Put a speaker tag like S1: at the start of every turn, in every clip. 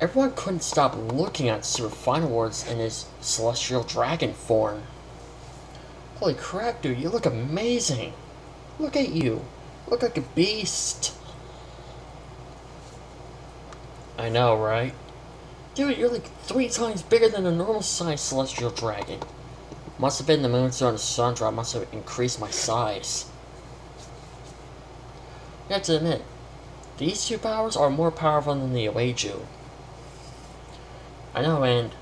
S1: Everyone couldn't stop looking at Super Final Wars in his celestial dragon form. Holy crap, dude, you look amazing! Look at you! You look like a beast! I know, right? Dude, you're like 3 times bigger than a normal-sized celestial dragon. Must have been the moonstone and sun drop must have increased my size. You have to admit, these 2 powers are more powerful than the Aweju. I know, and,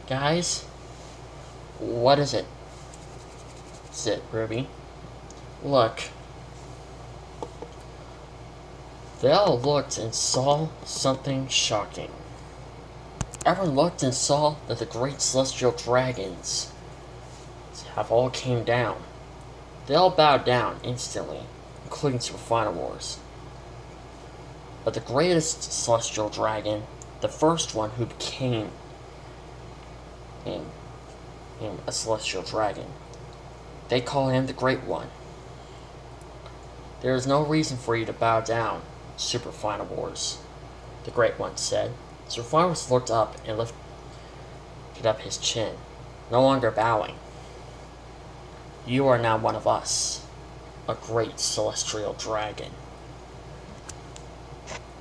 S1: guys? What is it? Sit, Ruby. Look. They all looked and saw something shocking. Everyone looked and saw that the great celestial dragons have all came down. They all bowed down instantly, including Super Final Wars. But the greatest celestial dragon, the first one who became a celestial dragon, they call him the Great One. There is no reason for you to bow down, Super Final Wars, the Great One said. Super Final Wars looked up and lifted up his chin, no longer bowing. You are now one of us, a great celestial dragon.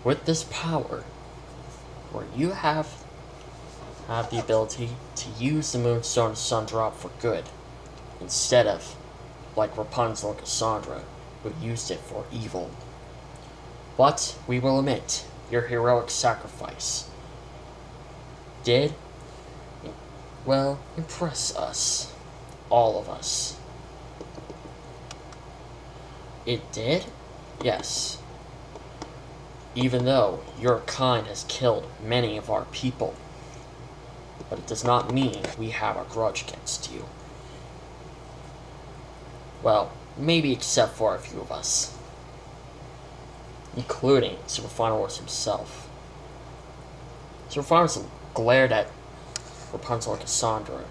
S1: With this power, where you have the ability to use the Moonstone and Sun Drop for good, instead of, like Rapunzel and Cassandra, who used it for evil. But we will admit, your heroic sacrifice did, well, impress us. All of us. It did? Yes. Even though your kind has killed many of our people. But it does not mean we have a grudge against you. Well, maybe except for a few of us. Including Super Final Wars himself. Super Final Wars glared at Rapunzel and Cassandra.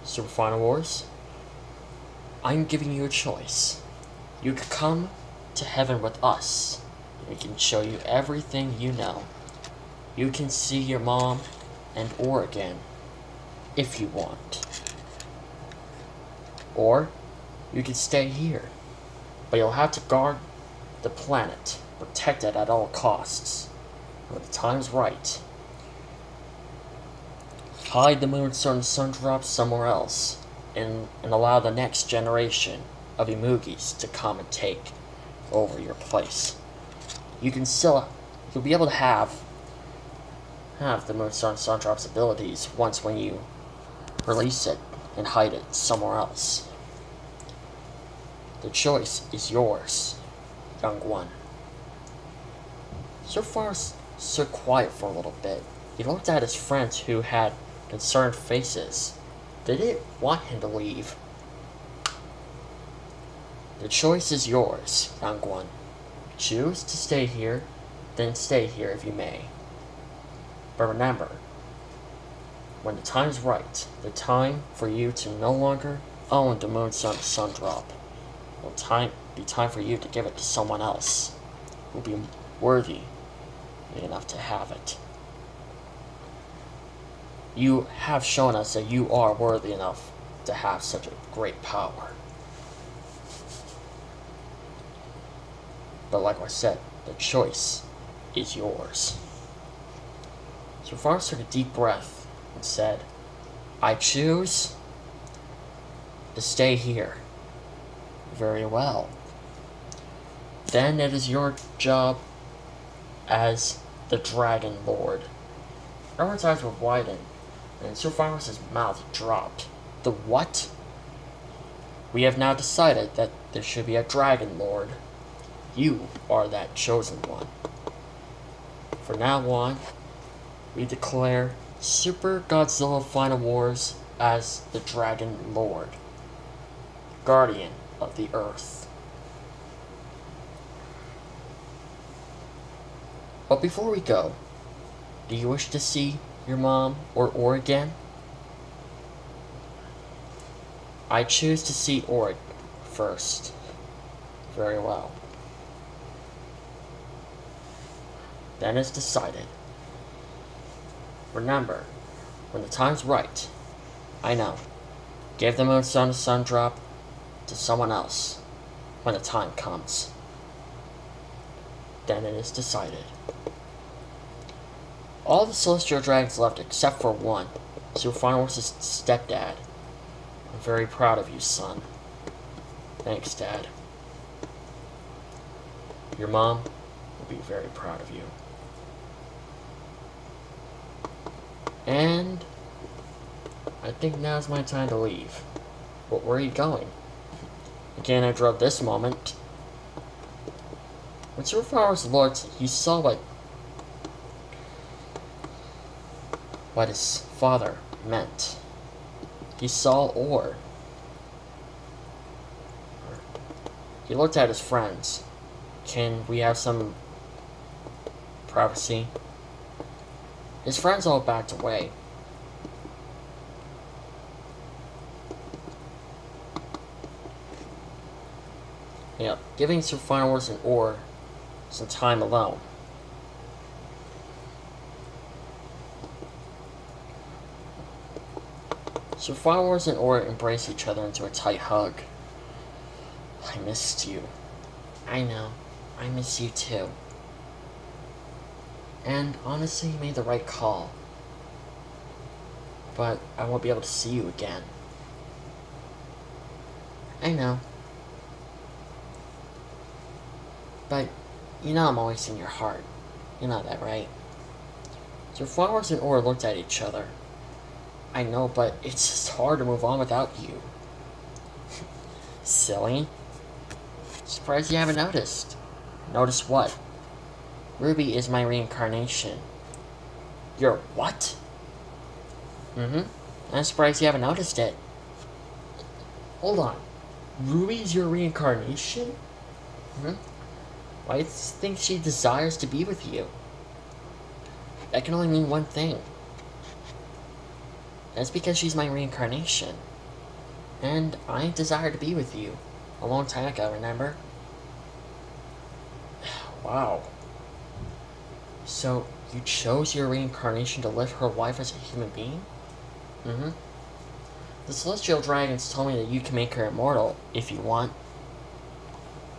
S1: Super Final Wars, I'm giving you a choice. You could come to heaven with us. We can show you everything you know. You can see your mom and Oregon, if you want. Or, you can stay here, but you'll have to guard the planet, protect it at all costs. When the time's right, hide the Moonstone and Sun Drop somewhere else, and allow the next generation of Emugis to come and take over your place. You'll be able to have the Moonstone and Sun Drop's abilities when you release it and hide it somewhere else. The choice is yours, young one. So far, so quiet for a little bit. He looked at his friends who had concerned faces. They didn't want him to leave. The choice is yours, young one. Choose to stay here, then stay here if you may. But remember, when the time's right, the time for you to no longer own the Moonstone Sun Drop, will be time for you to give it to someone else who will be worthy enough to have it. You have shown us that you are worthy enough to have such a great power. But like I said, the choice is yours. So Forrest took a deep breath and said, I choose to stay here. Very well. Then it is your job as the Dragon Lord. Everyone's eyes were widened, and Sir Forrest's mouth dropped. The what? We have now decided that there should be a Dragon Lord. You are that chosen one. From now on, we declare Super Godzilla Final Wars as the Dragon Lord, Guardian of the Earth. But before we go, do you wish to see your mom or again? I choose to see Orig first. Very well. Then it's decided. Remember, when the time's right, I know, give the moonstone to sun drop to someone else when the time comes. Then it is decided. All the celestial dragons left except for one, Sylvanas' stepdad. I'm very proud of you, son. Thanks, Dad. Your mom will be very proud of you. And I think now's my time to leave. But where are you going? Again, I drove this moment. When Sylvanas looked, he saw what his father meant. He saw Or. He looked at his friends. Can we have some privacy? His friends all backed away. Yeah, giving Sylvanas and Or some time alone. Sylvanas and Or embraced each other into a tight hug. I missed you. I know. I miss you too. And honestly, you made the right call. But I won't be able to see you again. I know. But you know I'm always in your heart. You know that, right? Sylvanas and Or looked at each other. I know, but it's just hard to move on without you. Silly. Surprised you haven't noticed. Notice what? Ruby is my reincarnation. Your what? I'm surprised you haven't noticed it. Hold on. Ruby's your reincarnation? Why do you think she desires to be with you? That can only mean one thing. That's because she's my reincarnation. And I desire to be with you. A long time ago, remember? Wow. So, you chose your reincarnation to live her life as a human being? The celestial dragons told me that you can make her immortal if you want.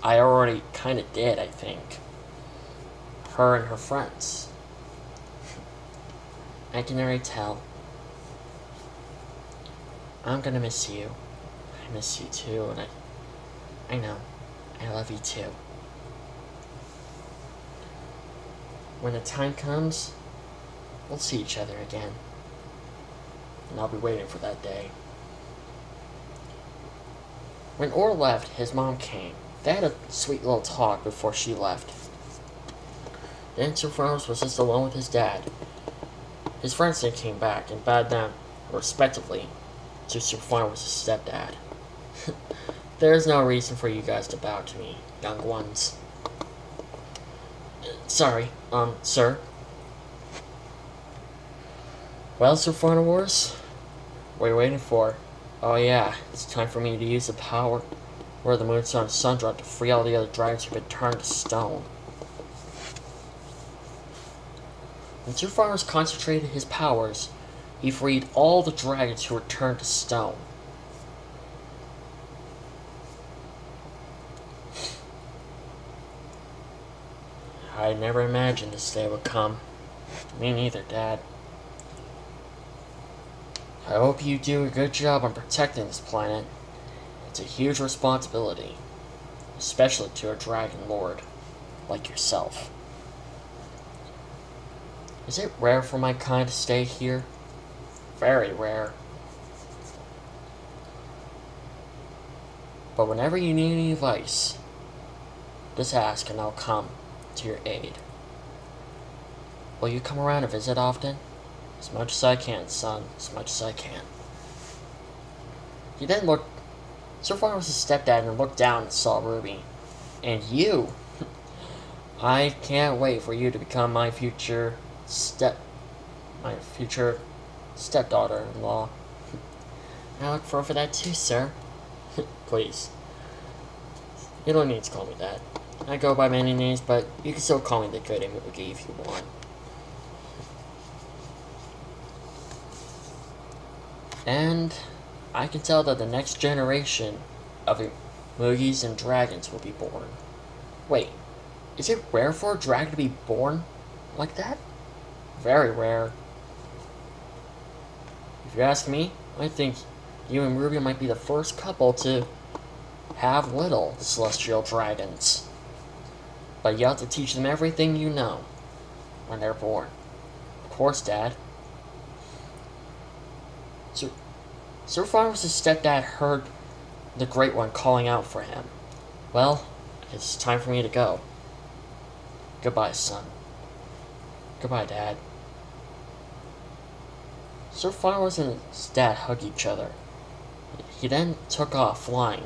S1: I already kinda did, I think. Her and her friends. I can already tell. I'm gonna miss you. I miss you too, and I know. I love you too. When the time comes, we'll see each other again. And I'll be waiting for that day. When Or left, his mom came. They had a sweet little talk before she left. Then Sylvanas was just alone with his dad. His friends then came back and bowed down, respectively, to Sylvanas' stepdad. There is no reason for you guys to bow to me, young ones. Sorry, sir. Well, Sylvanas, what are you waiting for? Oh yeah, it's time for me to use the power of the Moonstone and Sundrop to free all the other dragons who've been turned to stone. When Sylvanas concentrated his powers, he freed all the dragons who were turned to stone. I never imagined this day would come. Me neither, Dad. I hope you do a good job on protecting this planet. It's a huge responsibility, especially to a dragon lord like yourself. Is it rare for my kind to stay here? Very rare. But whenever you need any advice, just ask and I'll come to your aid. Will you come around and visit often? As much as I can, son. As much as I can. He then looked. Sylvanas was his stepdad and looked down and saw Ruby. And you! I can't wait for you to become my future stepdaughter-in-law. I look forward to that too, sir. Please. You don't need to call me that. I go by many names, but you can still call me the good emoji if you want. And I can tell that the next generation of Moogies and dragons will be born. Wait, is it rare for a dragon to be born like that? Very rare. If you ask me, I think you and Ruby might be the first couple to have little celestial dragons. But you have to teach them everything you know when they're born. Of course, Dad. So far as his stepdad heard the Great One calling out for him. Well, it's time for me to go. Goodbye, son. Goodbye, Dad. Sir Flowers and his dad hug each other. He then took off, flying,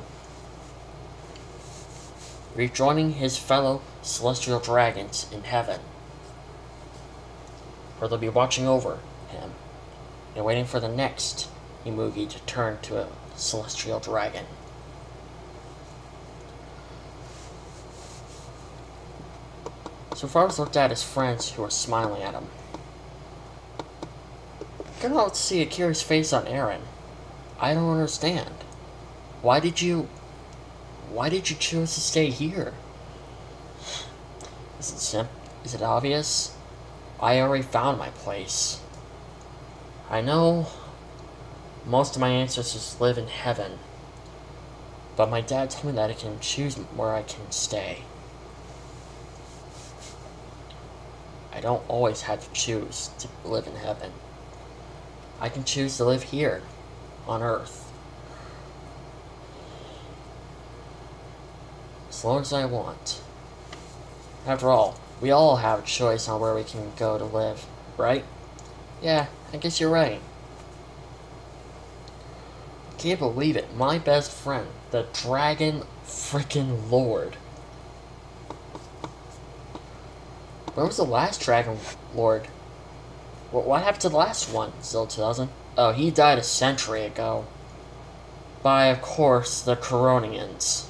S1: rejoining his fellow celestial dragons in heaven, where they'll be watching over him and waiting for the next Imugi to turn to a celestial dragon. So Flowers looked at his friends who were smiling at him. I couldn't help to see a curious face on Aaron. I don't understand. Why did you choose to stay here? Is it obvious? I already found my place. I know most of my ancestors live in heaven, but my dad told me that I can choose where I can stay. I don't always have to choose to live in heaven. I can choose to live here, on Earth, as long as I want. After all, we all have a choice on where we can go to live, right? Yeah, I guess you're right. I can't believe it. My best friend, the Dragon Frickin' Lord. When was the last Dragon Lord? What happened to the last one? Still 2000? Oh, he died a century ago. By, of course, the Coronians.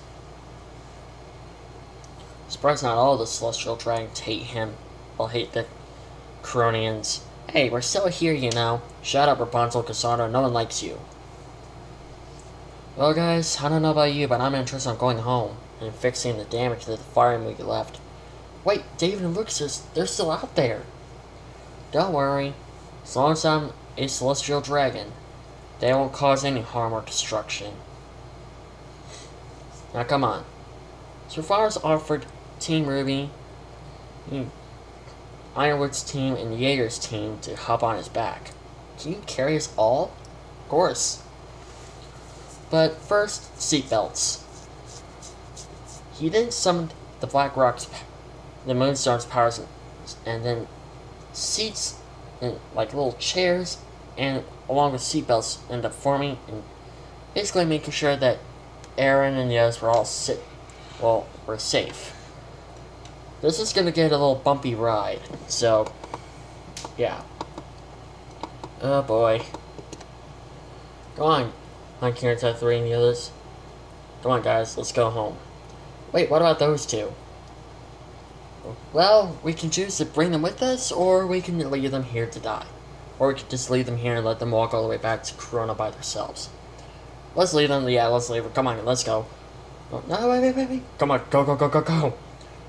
S1: Surprised not all the Celestial Dragons hate him. Well, hate the Coronians. Hey, we're still here, you know. Shut up, Rapunzel, Cassandra. No one likes you. Well, guys, I don't know about you, but I'm interested in going home and fixing the damage that the fire movie left. Wait, David and Lucas, they're still out there. Don't worry. As long as I'm a celestial dragon, they won't cause any harm or destruction. Now, come on. Sir Flowers offered Team Ruby, Ironwood's team, and Jaeger's team to hop on his back. Can you carry us all? Of course. But first, seatbelts. He then summoned the Black Rock's, the Moonstorm's powers, and then seats in like little chairs, and along with seatbelts, end up forming and basically making sure that Aaron and the others were all were safe. This is gonna get a little bumpy ride, so yeah. Oh boy. Go on, Kieran 3 and the others. Come on, guys, let's go home. Wait, what about those two? Well, we can choose to bring them with us, or we can leave them here to die. Or we could just leave them here and let them walk all the way back to Corona by themselves. Let's leave them, yeah, let's leave them. Come on, let's go. Oh, no, wait. Come on, go.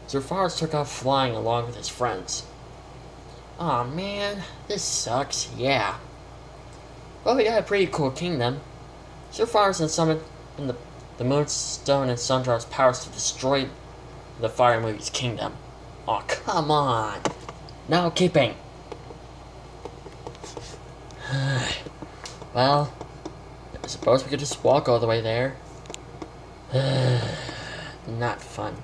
S1: Sir Flowers took off flying along with his friends. Aw, man, this sucks, yeah. Well, we got a pretty cool kingdom. Sir Flowers then summoned the Moonstone and Sundraw's powers to destroy the Fire Movie's kingdom. Aw, come on. Now keeping. Well, I suppose we could just walk all the way there. Not fun.